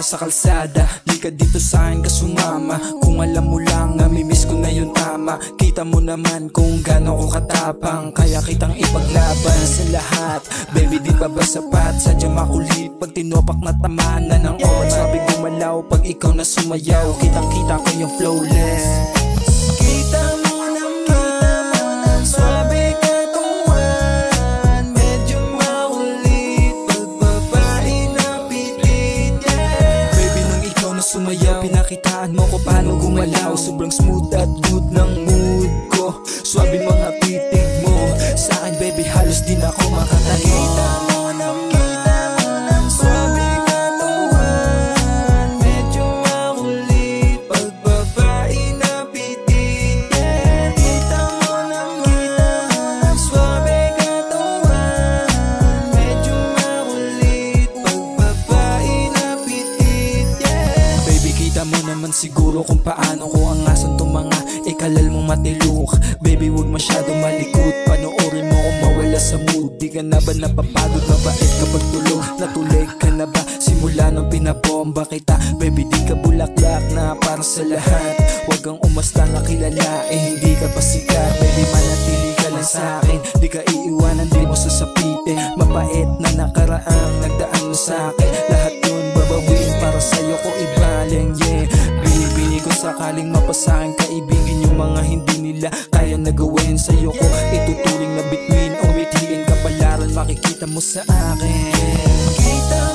para sa kalsada. Di ka dito sa akin ka sumama. Kung alam mo lang, namimiss ko na yung tama. Kita mo naman kung gaano ko katapang, kaya kitang ipaglaban sa lahat. Baby, di pa ba sapat? Sadyang makulit pag tinopak na tamanan ng oras. Sabi gumalaw pag ikaw na sumayaw. Kitang kita ko yung flawless. Kita mo naman, swabe ka tuwan. Medyo makulit pag babae na pilit, yeah. Baby, nung ikaw na sumayaw, pinakitaan mo ko paano gumalaw. Sobrang smooth at good ng mood ko. Swabe mga titig mo sa akin, baby, halos di na ako makatayo. Kita mo naman, swabe ka tuwan. Medyo makulit pag babae na pitit, yeah. Kita mo naman, swabe ka tuwan. Medyo makulit pag babae na pitit, yeah. Baby, kita mo naman siguro kung paano ko ang asan tong mga ikalal mong matilok. Baby, huwag masyado malikot. Panoorin mo kung mawala sa mood. Di ka na ba napapagod? Mabait kapag tulog. Natulig ka na ba simula nung pinabomba kita? Baby, di ka bulaklak na para sa lahat. Huwag kang umasta na kilalain, hindi ka pa sikat. Baby, manatili ka lang sa akin. Di ka iiwanan, di mo sasapitin. Mapait na nakaraang nagdaan mo sa akin. Lahat yun babawin para sa'yo ko ibaling, yeah. Binibini ko sakaling mapasakin kaibigin yung mga hindi nila kaya nagawin sa'yo ko. Ituturing na bituin o mithiin kapalaran, makikita mo sa akin. Kita